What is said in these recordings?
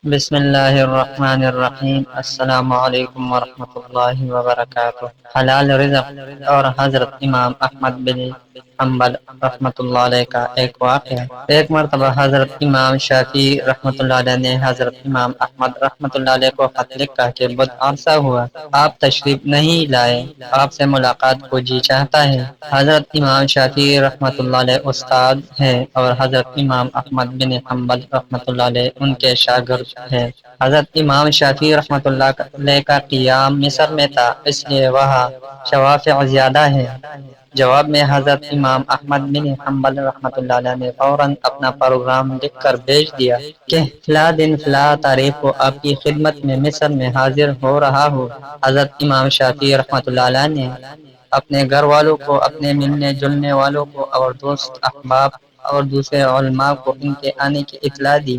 بسم اللہ الرحمن الرحیم۔ السلام علیکم ورحمۃ اللہ وبرکاتہ۔ حلال رزق اور حضرت امام احمد بن حنبل رحمۃ اللہ علیہ کا ایک واقعہ۔ ایک مرتبہ حضرت امام شافعی رحمۃ اللہ علیہ نے حضرت امام احمد رحمۃ اللہ علیہ کو خط لکھا کہ بہت عرصہ ہوا آپ تشریف نہیں لائے، آپ سے ملاقات کو جی چاہتا ہے۔ حضرت امام شافعی رحمۃ اللہ علیہ استاد ہیں اور حضرت امام احمد بن حنبل رحمۃ اللہ علیہ ان کے شاگرد ہے۔ حضرت امام شافعی رحمۃ اللہ علیہ کا قیام مصر میں تھا، اس لیے وہاں شوافع زیادہ ہیں۔ جواب میں حضرت امام احمد بن حنبل رحمۃ اللہ علیہ نے فوراً اپنا پروگرام لکھ کر بھیج دیا کہ فلاں دن فلاں تاریخ کو آپ کی خدمت میں مصر میں حاضر ہو رہا ہوں۔ حضرت امام شافعی رحمۃ اللہ علیہ نے اپنے گھر والوں کو، اپنے ملنے جلنے والوں کو اور دوست احباب اور دوسرے علماء کو ان کے آنے کی اطلاع دی،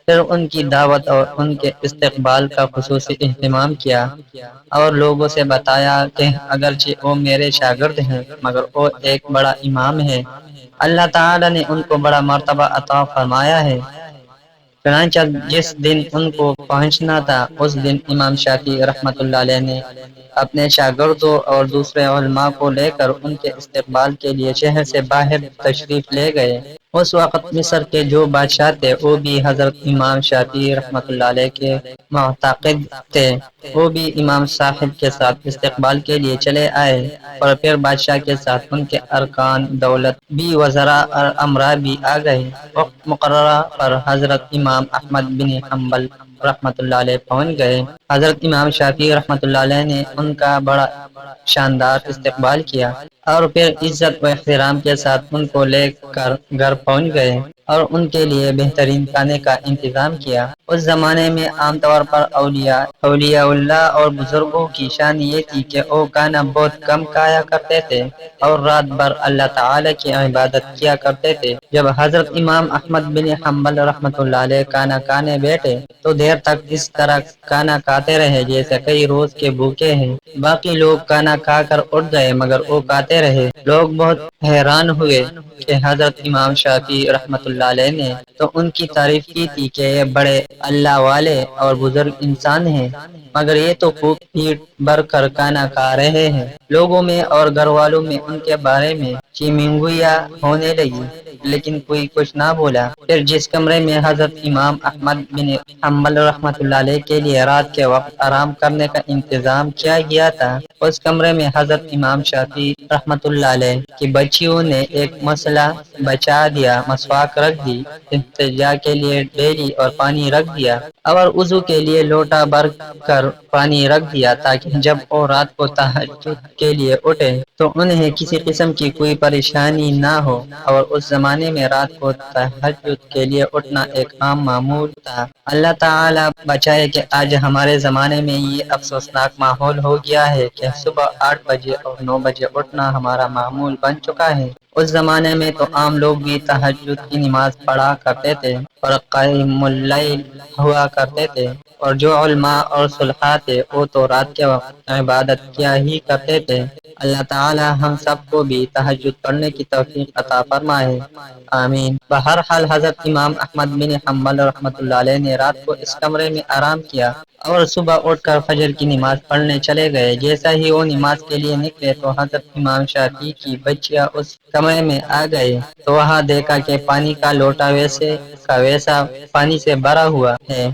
پھر ان کی دعوت اور ان کے استقبال کا خصوصی اہتمام کیا اور لوگوں سے بتایا کہ اگرچہ وہ میرے شاگرد ہیں مگر وہ ایک بڑا امام ہے، اللہ تعالی نے ان کو بڑا مرتبہ عطا فرمایا ہے۔ چنانچہ جس دن ان کو پہنچنا تھا اس دن امام شافعی رحمۃ اللہ علیہ نے اپنے شاگردوں اور دوسرے علماء کو لے کر ان کے استقبال کے لیے شہر سے باہر تشریف لے گئے۔ اس وقت مصر کے جو بادشاہ تھے وہ بھی حضرت امام شافعی رحمۃ اللہ علیہ کے معتقد تھے، وہ بھی امام صاحب کے ساتھ استقبال کے لیے چلے آئے اور پھر بادشاہ کے ساتھ ان کے ارکان دولت بھی، وزراء اور امراء بھی آ گئے۔ وقت مقررہ پر حضرت امام احمد بن حنبل رحمۃ اللہ علیہ پہنچ گئے۔ حضرت امام شافعی رحمۃ اللہ علیہ نے ان کا بڑا شاندار استقبال کیا اور پھر عزت و احترام کے ساتھ ان کو لے کر گھر پہنچ گئے اور ان کے لیے بہترین کھانے کا انتظام کیا۔ اس زمانے میں عام طور پر اولیاء اللہ اور بزرگوں کی شان یہ تھی کہ وہ کھانا بہت کم کھایا کرتے تھے اور رات بھر اللہ تعالی کی عبادت کیا کرتے تھے۔ جب حضرت امام احمد بن حنبل رحمۃ اللہ علیہ کھانا کھانے بیٹھے تو دیر تک اس طرح کھانا کھاتے رہے جیسے کئی روز کے بھوکے ہیں۔ باقی لوگ کھانا کھا کر اٹھ گئے مگر وہ کھاتے رہے۔ لوگ بہت حیران ہوئے کہ حضرت امام شافعی رحمۃ اللہ علیہ نے تو ان کی تعریف کی تھی کہ یہ بڑے اللہ والے اور بزرگ انسان ہیں، مگر یہ تو خوب پیٹ بھر کر کھانا کھا رہے ہیں۔ لوگوں میں اور گھر والوں میں ان کے بارے میں چیمنگوئیاں ہونے لگی لیکن کوئی کچھ نہ بولا۔ پھر جس کمرے میں حضرت امام احمد بن حنبل رحمۃ اللہ علیہ کے لیے رات کے وقت آرام کرنے کا انتظام کیا گیا تھا، اس کمرے میں حضرت امام شافعی رحمۃ اللہ علیہ کی بچیوں نے ایک مسئلہ بچا دیا، مسواک رکھ دی، استنجا کے لیے ڈیلی اور پانی رکھ دیا اور وضو کے لیے لوٹا بھر کر پانی رکھ دیا تاکہ جب وہ رات کو تہجد کے لیے اٹھے تو انہیں کسی قسم کی کوئی پریشانی نہ ہو، اور اس زمانے میں رات کو تہجد کے لیے اٹھنا ایک عام معمول تھا۔ اللہ تعالی بچائے کہ آج ہمارے زمانے میں یہ افسوسناک ماحول ہو گیا ہے کہ صبح 8 بجے اور 9 بجے اٹھنا ہمارا معمول بن چکا ہے۔ اس زمانے میں تو عام لوگ بھی تہجد کی نماز پڑھا کرتے تھے اور قیام اللیل ہوا کرتے تھے، اور جو علماء اور صلحاء تھے وہ تو رات کے وقت عبادت کیا ہی کرتے تھے۔ اللہ تعالی ہم سب کو بھی تہجد پڑھنے کی توفیق عطا فرمائے، آمین۔ بہرحال حضرت امام احمد بن حنبل رحمۃ اللہ علیہ نے رات کو اس کمرے میں آرام کیا اور صبح اٹھ کر فجر کی نماز پڑھنے چلے گئے۔ جیسا ہی وہ نماز کے لیے نکلے تو حضرت امام شافعی کی بچیاں اس کمرے میں آ گئے تو وہاں دیکھا کہ پانی کا لوٹا ویسے کا ویسا پانی سے بھرا ہوا ہے،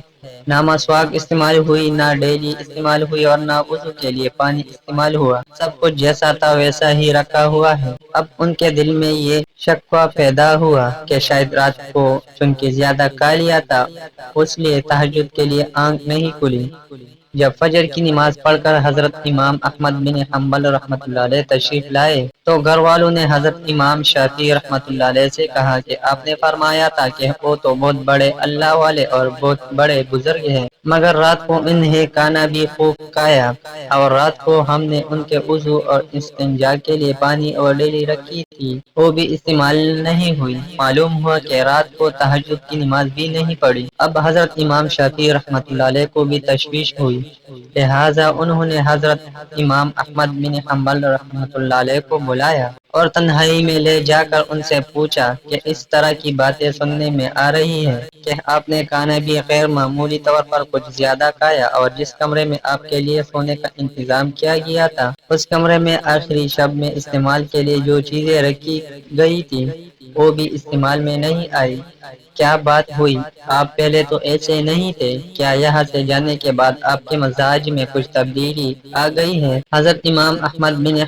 نہ مسواک استعمال ہوئی، نہ ڈیلی استعمال ہوئی اور نہ وضو کے لیے پانی استعمال ہوا، سب کچھ جیسا تھا ویسا ہی رکھا ہوا ہے۔ اب ان کے دل میں یہ شک پیدا ہوا کہ شاید رات کو چونکہ زیادہ کھا لیا تھا اس لیے تہجد کے لیے آنکھ نہیں کھلی۔ جب فجر کی نماز پڑھ کر حضرت امام احمد بن حنبل رحمۃ اللہ علیہ تشریف لائے تو گھر والوں نے حضرت امام شافعی رحمۃ اللہ علیہ سے کہا کہ آپ نے فرمایا تھا کہ وہ تو بہت بڑے اللہ والے اور بہت بڑے بزرگ ہیں، مگر رات کو انہیں کھانا بھی خوب کھایا اور رات کو ہم نے ان کے وضو اور استنجا کے لیے پانی اور ڈیلی رکھی تھی وہ بھی استعمال نہیں ہوئی۔ معلوم ہوا کہ رات کو تہجد کی نماز بھی نہیں پڑھی۔ اب حضرت امام شافعی رحمۃ اللہ علیہ کو بھی تشویش ہوئی لہذا انہوں نے حضرت امام احمد بن حنبل رحمۃ اللہ علیہ کو بلایا اور تنہائی میں لے جا کر ان سے پوچھا کہ اس طرح کی باتیں سننے میں آ رہی ہے کہ آپ نے کھانا بھی غیر معمولی طور پر کچھ زیادہ کھایا، اور جس کمرے میں آپ کے لیے سونے کا انتظام کیا گیا تھا اس کمرے میں آخری شب میں استعمال کے لیے جو چیزیں رکھی گئی تھی وہ بھی استعمال میں نہیں آئی۔ کیا بات ہوئی؟ آپ پہلے تو ایسے نہیں تھے، کیا یہاں سے جانے کے بعد آپ کے مزاج میں کچھ تبدیلی آ گئی ہے؟ حضرت امام احمد بن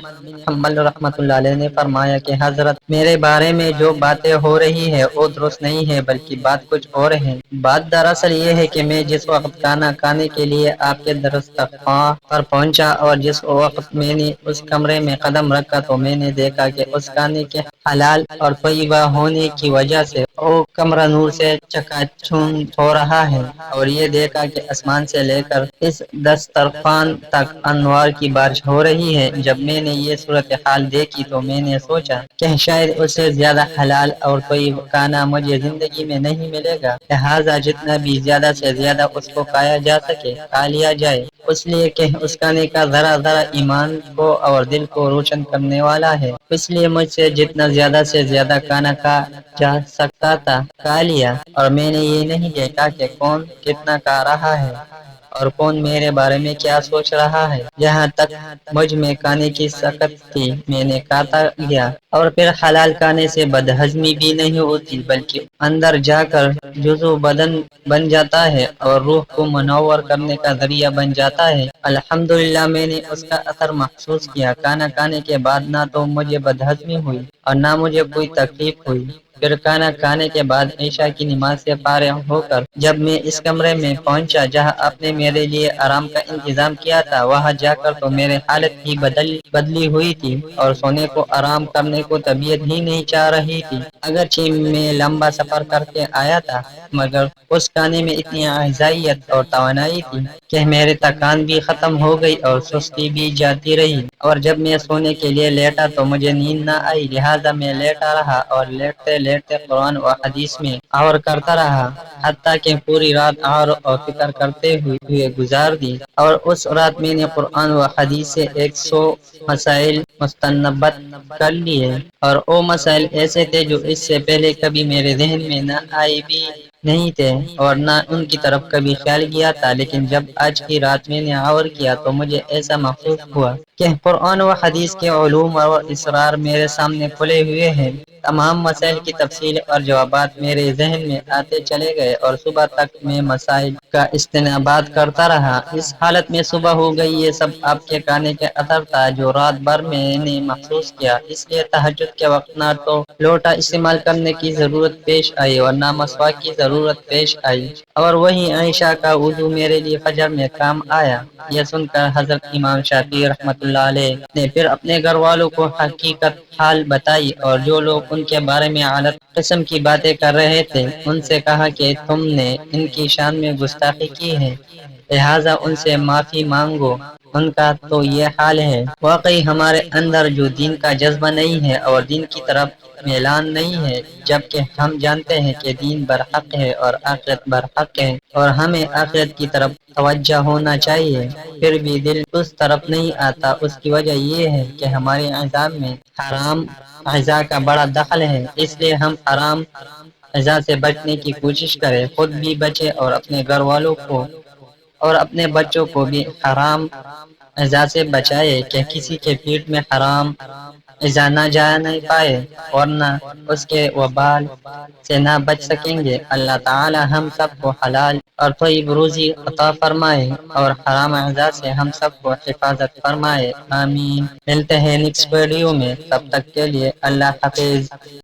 حنبل رحمۃ اللہ علیہ نے فرمایا کہ حضرت، میرے بارے میں جو باتیں ہو رہی ہے وہ درست نہیں ہے، بلکہ بات کچھ اور ہے۔ بات دراصل یہ ہے کہ میں جس وقت کھانا کھانے کے لیے آپ کے دسترخواں پر پہنچا اور جس وقت میں نے اس کمرے میں قدم رکھا تو میں نے دیکھا کہ اس کھانے کے حلال اور طیبہ ہونے کی وجہ سے وہ کمرہ نور سے چکا چوند ہو رہا ہے، اور یہ دیکھا کہ آسمان سے لے کر اس دسترخوان تک انوار کی بارش ہو رہی ہے۔ جب میں نے یہ صورتحال دیکھی تو میں نے سوچا کہ شاید اس سے زیادہ حلال اور طیب کھانا مجھے زندگی میں نہیں ملے گا، لہٰذا جتنا بھی زیادہ سے زیادہ اس کو کھایا جا سکے کھا لیا جائے، اس لیے کہ اس کھانے کا ذرا ذرا ایمان کو اور دل کو روشن کرنے والا ہے۔ اس لیے مجھ سے جتنا زیادہ سے زیادہ کھانا کھا جا سکتا تھا کھا لیا، اور میں نے یہ نہیں دیکھا کہ کون کتنا کھا رہا ہے اور کون میرے بارے میں کیا سوچ رہا ہے۔ جہاں تک مجھ میں کھانے کی سخت تھی میں نے کھاتا گیا، اور پھر حلال کھانے سے بدہضمی بھی نہیں ہوتی بلکہ اندر جا کر جزو بدن بن جاتا ہے اور روح کو منور کرنے کا ذریعہ بن جاتا ہے۔ الحمدللہ میں نے اس کا اثر محسوس کیا۔ کھانا کھانے کے بعد نہ تو مجھے بدہضمی ہوئی اور نہ مجھے کوئی تکلیف ہوئی۔ پھر کھانا کھانے کے بعد عشاء کی نماز سے فارغ ہو کر جب میں اس کمرے میں پہنچا جہاں آپ نے میرے لیے آرام کا انتظام کیا تھا، وہاں جا کر تو میری حالت ہی بدلی ہوئی تھی اور سونے کو آرام کرنے کو طبیعت ہی نہیں چاہ رہی تھی۔ اگرچہ میں لمبا سفر کر کے آیا تھا، مگر اس کھانے میں اتنی غذائیت اور توانائی تھی کہ میری تھکان بھی ختم ہو گئی اور سستی بھی جاتی رہی، اور جب میں سونے کے لیے لیٹا تو مجھے نیند نہ آئی، لہٰذا میں لیٹا رہا اور لیٹتے لیٹتے قرآن و حدیث میں غور کرتا رہا، حتیٰ کہ پوری رات غور و فکر کرتے ہوئے گزار دی۔ اور اس رات میں نے قرآن و حدیث سے 100 مسائل مستنبط کر لیے، اور وہ مسائل ایسے تھے جو اس سے پہلے کبھی میرے ذہن میں نہ آئے بھی نہیں تھے اور نہ ان کی طرف کبھی خیال کیا تھا، لیکن جب آج کی رات میں نے غور کیا تو مجھے ایسا محسوس ہوا کہ قرآن و حدیث کے علوم اور اسرار میرے سامنے کھلے ہوئے ہیں۔ تمام مسائل کی تفصیل اور جوابات میرے ذہن میں آتے چلے گئے اور صبح تک میں مسائل کا استنباط کرتا رہا۔ اس حالت میں صبح ہو گئی۔ یہ سب آپ کے کھانے کے اثر تھا جو رات بھر میں نے محسوس کیا، اس لیے تہجد کے وقت نہ تو لوٹا استعمال کرنے کی ضرورت پیش آئی اور نہ مسواک کی ضرورت پیش آئی، اور وہیں عائشہ کا وضو میرے لیے فجر میں کام آیا۔ یہ سن کر حضرت امام شافعی رحمۃ اللہ علیہ نے پھر اپنے گھر والوں کو حقیقت حال بتائی، اور جو لوگ ان کے بارے میں غلط قسم کی باتیں کر رہے تھے ان سے کہا کہ تم نے ان کی شان میں گستاخی کی ہے، لہٰذا ان سے معافی مانگو۔ ان کا تو یہ حال ہے۔ واقعی ہمارے اندر جو دین کا جذبہ نہیں ہے اور دین کی طرف میلان نہیں ہے، جبکہ ہم جانتے ہیں کہ دین برحق ہے اور آخرت برحق ہے اور ہمیں آخرت کی طرف توجہ ہونا چاہیے، پھر بھی دل اس طرف نہیں آتا، اس کی وجہ یہ ہے کہ ہمارے اعضاء میں حرام غذا کا بڑا دخل ہے۔ اس لیے ہم حرام غذا سے بچنے کی کوشش کریں، خود بھی بچیں اور اپنے گھر والوں کو اور اپنے بچوں کو بھی حرام غذا سے بچائے کہ کسی کے پیٹ میں حرام غذا نہ جانے پائے، ورنہ اس کے وبال سے نہ بچ سکیں گے۔ اللہ تعالی ہم سب کو حلال اور طیب روزی عطا فرمائے اور حرام غذا سے ہم سب کو حفاظت فرمائے، آمین۔ ملتے ہیں نیکسٹ ویڈیو میں، تب تک کے لیے اللہ حافظ۔